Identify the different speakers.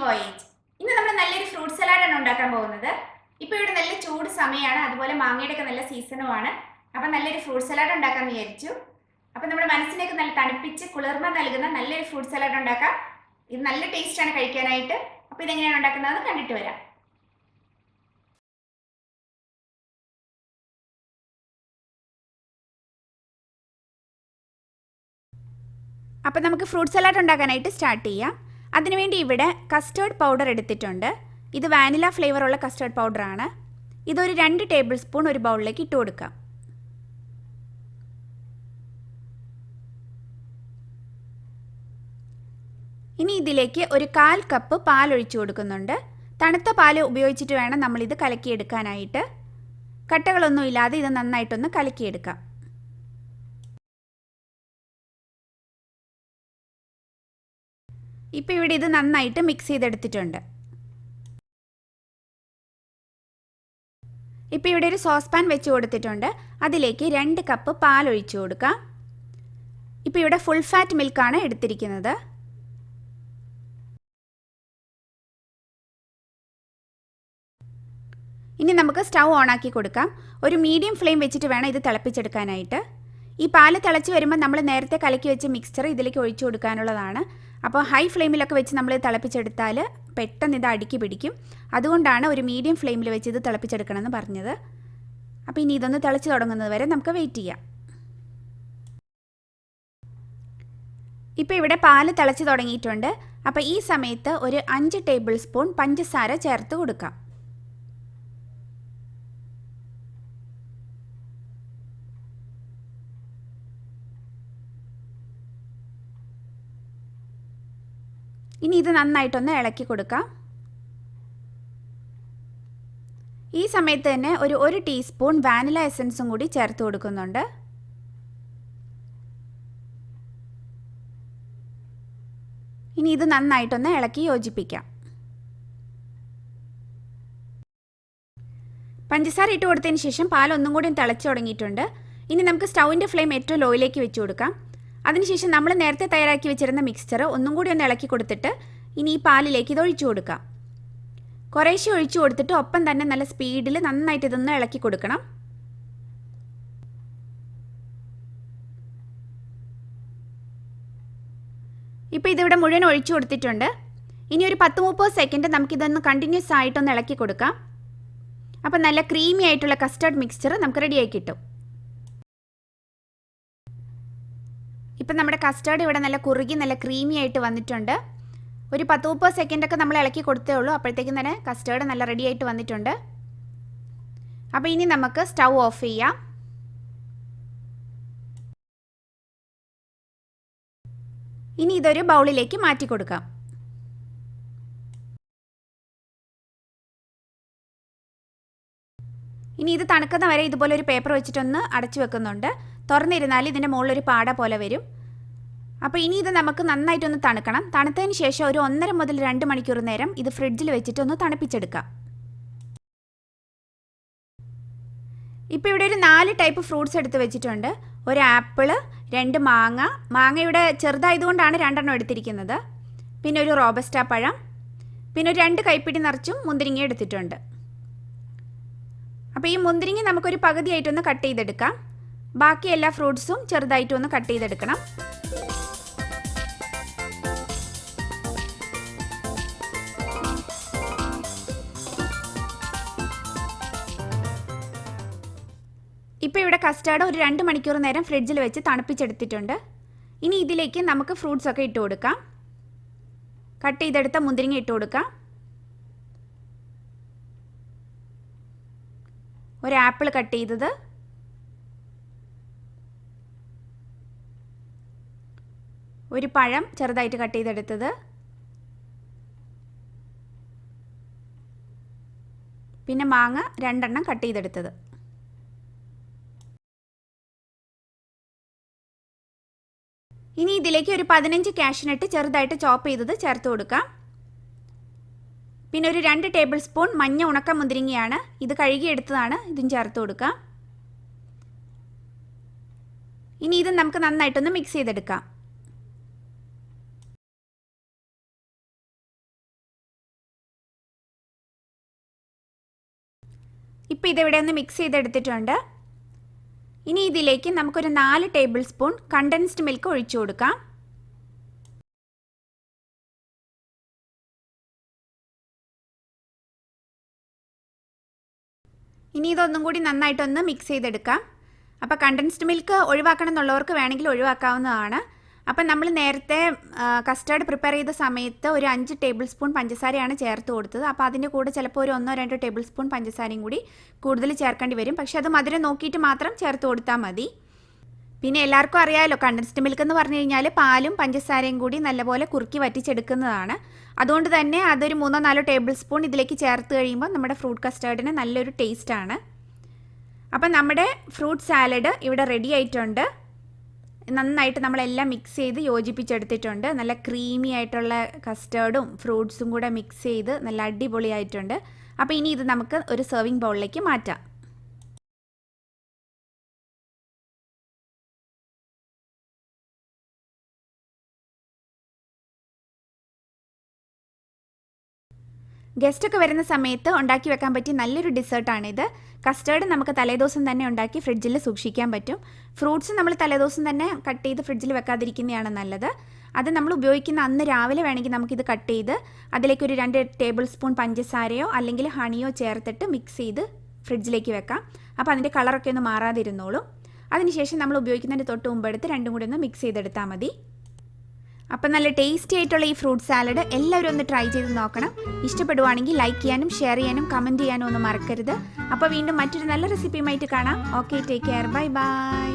Speaker 1: Voyage. ഇന്ന് നമ്മൾ നല്ലൊരു ഫ്രൂട്ട് സലാഡാണ് ഉണ്ടാക്കാൻ പോകുന്നത്. ഇപ്പോൾ ഇവിടെ നല്ല ചൂട് സമയമാണ്, അതുപോലെ മാങ്ങയുടെ ഒക്കെ നല്ല സീസണുമാണ്. അപ്പോൾ നല്ലൊരു ഫ്രൂട്ട് സലാഡ് ഉണ്ടാക്കാൻ വിചാരിച്ചു. അപ്പോൾ നമ്മുടെ മനസ്സിനൊക്കെ നല്ല തണുപ്പിച്ച് കുളിർമ നൽകുന്ന നല്ലൊരു ഫ്രൂട്ട് സലാഡ് ഉണ്ടാക്കാം. ഇത് നല്ല ടേസ്റ്റ് ആണ് കഴിക്കാനായിട്ട്. അപ്പോൾ ഇതെങ്ങനെയാണ് ഉണ്ടാക്കുന്നതെന്ന് കണ്ടിട്ട് വരാം. അപ്പോൾ നമുക്ക് ഫ്രൂട്ട് സലാഡ് ഉണ്ടാക്കാനായിട്ട് സ്റ്റാർട്ട് ചെയ്യാം. അതിനുവേണ്ടി ഇവിടെ കസ്റ്റേർഡ് പൗഡർ എടുത്തിട്ടുണ്ട്. ഇത് വാനില ഫ്ലേവറുള്ള കസ്റ്റേർഡ് പൗഡറാണ്. ഇതൊരു 2 ടേബിൾ സ്പൂൺ ഒരു ബൗളിലേക്ക് ഇട്ട് കൊടുക്കാം. ഇനി ഇതിലേക്ക് ഒരു 1/4 കപ്പ് പാൽ ഒഴിച്ചു കൊടുക്കുന്നുണ്ട്. തണുത്ത പാൽ ഉപയോഗിച്ചിട്ട് വേണം നമ്മളിത് കലക്കിയെടുക്കാനായിട്ട്. കട്ടകളൊന്നും ഇല്ലാതെ ഇത് നന്നായിട്ടൊന്ന് കലക്കിയെടുക്കാം. ഇപ്പോൾ ഇവിടെ ഇത് നന്നായിട്ട് മിക്സ് ചെയ്തെടുത്തിട്ടുണ്ട്. ഇപ്പോൾ ഇവിടെ ഒരു സോസ് പാൻ വെച്ച് കൊടുത്തിട്ടുണ്ട്. അതിലേക്ക് 2 കപ്പ് പാൽ ഒഴിച്ചു കൊടുക്കാം. ഇപ്പോൾ ഇവിടെ ഫുൾ ഫാറ്റ് മിൽക്കാണ് എടുത്തിരിക്കുന്നത്. ഇനി നമുക്ക് സ്റ്റൗ ഓണാക്കി കൊടുക്കാം. ഒരു മീഡിയം ഫ്ലെയിം വെച്ചിട്ട് വേണം ഇത് തിളപ്പിച്ചെടുക്കാനായിട്ട്. ഈ പാല് തിളച്ച് വരുമ്പോൾ നമ്മൾ നേരത്തെ കലക്കി വെച്ച മിക്സ്ചർ ഇതിലേക്ക് ഒഴിച്ചു കൊടുക്കാനുള്ളതാണ്. അപ്പോൾ ഹൈ ഫ്ലെയിമിലൊക്കെ വെച്ച് നമ്മൾ തിളപ്പിച്ചെടുത്താൽ പെട്ടെന്ന് ഇത് അടുക്കി പിടിക്കും. അതുകൊണ്ടാണ് ഒരു മീഡിയം ഫ്ലെയിമിൽ വെച്ച് ഇത് തിളപ്പിച്ചെടുക്കണമെന്ന് പറഞ്ഞത്. അപ്പോൾ ഇനി ഇതൊന്ന് തിളച്ച് തുടങ്ങുന്നത് വരെ നമുക്ക് വെയിറ്റ് ചെയ്യാം. ഇപ്പോൾ ഇവിടെ പാല് തിളച്ച് തുടങ്ങിയിട്ടുണ്ട്. അപ്പോൾ ഈ സമയത്ത് ഒരു 5 ടേബിൾ സ്പൂൺ പഞ്ചസാര ചേർത്ത് കൊടുക്കാം. ഇനി ഇത് നന്നായിട്ടൊന്ന് ഇളക്കി കൊടുക്കാം. ഈ സമയത്ത് തന്നെ ഒരു 1 ടീസ്പൂൺ വാനില എസൻസും കൂടി ചേർത്ത് കൊടുക്കുന്നുണ്ട്. ഇനി ഇത് നന്നായിട്ടൊന്ന് ഇളക്കി യോജിപ്പിക്കാം. പഞ്ചസാര ഇട്ട് കൊടുത്തതിന് ശേഷം പാൽ ഒന്നും കൂടി തിളച്ചു തുടങ്ങിയിട്ടുണ്ട്. ഇനി നമുക്ക് സ്റ്റൗവിൻ്റെ ഫ്ലെയിം ഏറ്റവും ലോയിലേക്ക് വെച്ച് കൊടുക്കാം. അതിനുശേഷം നമ്മൾ നേരത്തെ തയ്യാറാക്കി വെച്ചിരുന്ന മിക്സ്ചർ ഒന്നും കൂടി ഒന്ന് ഇളക്കി കൊടുത്തിട്ട് ഇനി ഈ പാലിലേക്ക് ഇത് ഒഴിച്ചു കൊടുക്കാം. കുറേശ്ശെ ഒഴിച്ചു കൊടുത്തിട്ട് ഒപ്പം തന്നെ നല്ല സ്പീഡിൽ നന്നായിട്ട് ഇതൊന്ന് ഇളക്കി കൊടുക്കണം. ഇപ്പോൾ ഇതിവിടെ മുഴുവൻ ഒഴിച്ചു കൊടുത്തിട്ടുണ്ട്. ഇനി ഒരു 10-30 സെക്കൻഡ് നമുക്കിതൊന്ന് കണ്ടിന്യൂസ് ആയിട്ടൊന്ന് ഇളക്കി കൊടുക്കാം. അപ്പോൾ നല്ല ക്രീമി ആയിട്ടുള്ള കസ്റ്റർഡ് മിക്സ്ചർ നമുക്ക് റെഡിയായി കിട്ടും. ഇപ്പം നമ്മുടെ കസ്റ്റേർഡ് ഇവിടെ നല്ല കുറുകി നല്ല ക്രീമി ആയിട്ട് വന്നിട്ടുണ്ട്. ഒരു 10-30 സെക്കൻഡൊക്കെ നമ്മൾ ഇളക്കി കൊടുത്തേ ഉള്ളൂ. അപ്പോഴത്തേക്കും തന്നെ കസ്റ്റേർഡ് നല്ല റെഡി ആയിട്ട് വന്നിട്ടുണ്ട്. അപ്പോൾ ഇനി നമുക്ക് സ്റ്റൗ ഓഫ് ചെയ്യാം. ഇനി ഇതൊരു ബൗളിലേക്ക് മാറ്റി കൊടുക്കാം. ഇനി ഇത് തണുക്കുന്ന വരെ ഇതുപോലെ ഒരു പേപ്പർ വെച്ചിട്ടൊന്ന് അടച്ചു വെക്കുന്നുണ്ട്. തുറന്നിരുന്നാൽ ഇതിൻ്റെ മുകളിലൊരു പാട പോലെ വരും. അപ്പോൾ ഇനി ഇത് നമുക്ക് നന്നായിട്ടൊന്ന് തണുക്കണം. തണുത്തതിന് ശേഷം ഒരു 1.5 മുതൽ 2 മണിക്കൂർ നേരം ഇത് ഫ്രിഡ്ജിൽ വെച്ചിട്ടൊന്ന് തണുപ്പിച്ചെടുക്കാം. ഇപ്പോൾ ഇവിടെ ഒരു 4 ടൈപ്പ് ഫ്രൂട്ട്സ് എടുത്ത് വെച്ചിട്ടുണ്ട്. ഒരു ആപ്പിള്, 2 മാങ്ങ, മാങ്ങയുടെ ചെറുതായതുകൊണ്ടാണ് 2 എണ്ണം എടുത്തിരിക്കുന്നത്. പിന്നെ ഒരു റോബസ്റ്റ പഴം, പിന്നെ ഒരു 2 കൈപ്പിടി നിറച്ചും മുന്തിരിങ്ങ എടുത്തിട്ടുണ്ട്. അപ്പോൾ ഈ മുന്തിരിങ്ങ നമുക്കൊരു പകുതിയായിട്ടൊന്ന് കട്ട് ചെയ്തെടുക്കാം. ബാക്കി എല്ലാ ഫ്രൂട്ട്സും ചെറുതായിട്ടൊന്ന് കട്ട് ചെയ്തെടുക്കണം. ഇപ്പോൾ ഇവിടെ കസ്റ്റാർഡ് ഒരു 2 മണിക്കൂർ നേരം ഫ്രിഡ്ജിൽ വെച്ച് തണുപ്പിച്ചെടുത്തിട്ടുണ്ട്. ഇനി ഇതിലേക്ക് നമുക്ക് ഫ്രൂട്ട്സ് ഒക്കെ ഇട്ട് കൊടുക്കാം. കട്ട് ചെയ്തെടുത്ത മുന്തിരിങ്ങ ഇട്ട് കൊടുക്കാം. ഒരു ആപ്പിൾ കട്ട് ചെയ്തത്, ഒരു പഴം ചെറുതായിട്ട് കട്ട് ചെയ്തെടുത്തത്, പിന്നെ മാങ്ങ 2 എണ്ണം കട്ട് ചെയ്തെടുത്തത്. ഇനി ഇതിലേക്ക് ഒരു 15 കാഷ്യൂനട്ട് ചെറുതായിട്ട് ചോപ്പ് ചെയ്തത് ചേർത്ത് കൊടുക്കാം. പിന്നെ ഒരു 2 ടേബിൾ സ്പൂൺ മഞ്ഞ ഉണക്ക മുന്തിരിങ്ങയാണ്. ഇത് കഴുകിയെടുത്തതാണ്. ഇതും ചേർത്ത് കൊടുക്കാം. ഇനി ഇത് നമുക്ക് നന്നായിട്ടൊന്ന് മിക്സ് ചെയ്തെടുക്കാം. ഇപ്പോൾ ഇതിവിടെ ഒന്ന് മിക്സ് ചെയ്തെടുത്തിട്ടുണ്ട്. ഇനി ഇതിലേക്ക് നമുക്കൊരു 4 ടേബിൾ സ്പൂൺ കണ്ടൻസ്ഡ് മിൽക്ക് ഒഴിച്ചു കൊടുക്കാം. ഇനി ഇതൊന്നും കൂടി നന്നായിട്ടൊന്ന് മിക്സ് ചെയ്തെടുക്കാം. അപ്പോൾ കണ്ടൻസ്ഡ് മിൽക്ക് ഒഴിവാക്കണം എന്നുള്ളവർക്ക് വേണമെങ്കിൽ ഒഴിവാക്കാവുന്നതാണ്. അപ്പം നമ്മൾ നേരത്തെ കസ്റ്റർഡ് പ്രിപ്പയർ ചെയ്ത സമയത്ത് ഒരു 5 ടേബിൾ സ്പൂൺ പഞ്ചസാരയാണ് ചേർത്ത് കൊടുത്തത്. അപ്പോൾ അതിൻ്റെ കൂടെ ചിലപ്പോൾ ഒരു 1-2 ടേബിൾ സ്പൂൺ പഞ്ചസാരയും കൂടി കൂടുതൽ ചേർക്കേണ്ടി വരും. പക്ഷേ അത് മധുരം നോക്കിയിട്ട് മാത്രം ചേർത്ത് കൊടുത്താൽ മതി. പിന്നെ എല്ലാവർക്കും അറിയാമല്ലോ, കണ്ടൻസ്ഡ് മിൽക്ക് എന്ന് പറഞ്ഞു കഴിഞ്ഞാൽ പാലും പഞ്ചസാരയും കൂടി നല്ലപോലെ കുറുക്കി വറ്റിച്ചെടുക്കുന്നതാണ്. അതുകൊണ്ട് തന്നെ അതൊരു 3-4 ടേബിൾ സ്പൂൺ ഇതിലേക്ക് ചേർത്ത് കഴിയുമ്പോൾ നമ്മുടെ ഫ്രൂട്ട് കസ്റ്റേർഡിന് നല്ലൊരു ടേസ്റ്റാണ്. അപ്പം നമ്മുടെ ഫ്രൂട്ട് സാലഡ് ഇവിടെ റെഡി ആയിട്ടുണ്ട്. നന്നായിട്ട് നമ്മളെല്ലാം മിക്സ് ചെയ്ത് യോജിപ്പിച്ചെടുത്തിട്ടുണ്ട്. നല്ല ക്രീമി ആയിട്ടുള്ള കസ്റ്റേർഡും ഫ്രൂട്ട്സും കൂടെ മിക്സ് ചെയ്ത് നല്ല അടിപൊളിയായിട്ടുണ്ട്. അപ്പോൾ ഇനി ഇത് നമുക്ക് ഒരു സെർവിങ് ബൗളിലേക്ക് മാറ്റാം. ഗസ്റ്റൊക്കെ വരുന്ന സമയത്ത് ഉണ്ടാക്കി വെക്കാൻ പറ്റിയ നല്ലൊരു ഡിസേർട്ടാണിത്. കസ്റ്റേർഡ് നമുക്ക് തലേദിവസം തന്നെ ഉണ്ടാക്കി ഫ്രിഡ്ജിൽ സൂക്ഷിക്കാൻ പറ്റും. ഫ്രൂട്ട്സ് നമ്മൾ തലേദിവസം തന്നെ കട്ട് ചെയ്ത് ഫ്രിഡ്ജിൽ വെക്കാതിരിക്കുന്നതാണ് നല്ലത്. അത് നമ്മൾ ഉപയോഗിക്കുന്ന അന്ന് രാവിലെ വേണമെങ്കിൽ നമുക്കിത് കട്ട് ചെയ്ത് അതിലേക്ക് ഒരു 2 ടേബിൾ സ്പൂൺ പഞ്ചസാരയോ അല്ലെങ്കിൽ ഹണിയോ ചേർത്തിട്ട് മിക്സ് ചെയ്ത് ഫ്രിഡ്ജിലേക്ക് വെക്കാം. അപ്പോൾ അതിൻ്റെ കളറൊക്കെ ഒന്ന് മാറാതിരുന്നോളും. അതിനുശേഷം നമ്മൾ ഉപയോഗിക്കുന്നതിന് തൊട്ട് മുമ്പെടുത്ത് രണ്ടും കൂടി ഒന്ന് മിക്സ് ചെയ്തെടുത്താൽ മതി. അപ്പം നല്ല ടേസ്റ്റി ആയിട്ടുള്ള ഈ ഫ്രൂട്ട് സാലഡ് എല്ലാവരും ഒന്ന് ട്രൈ ചെയ്ത് നോക്കണം. ഇഷ്ടപ്പെടുവാണെങ്കിൽ ലൈക്ക് ചെയ്യാനും ഷെയർ ചെയ്യാനും കമൻറ്റ് ചെയ്യാനും ഒന്നും മറക്കരുത്. അപ്പോൾ വീണ്ടും മറ്റൊരു നല്ല റെസിപ്പിയുമായിട്ട് കാണാം. Okay, take care, bye bye.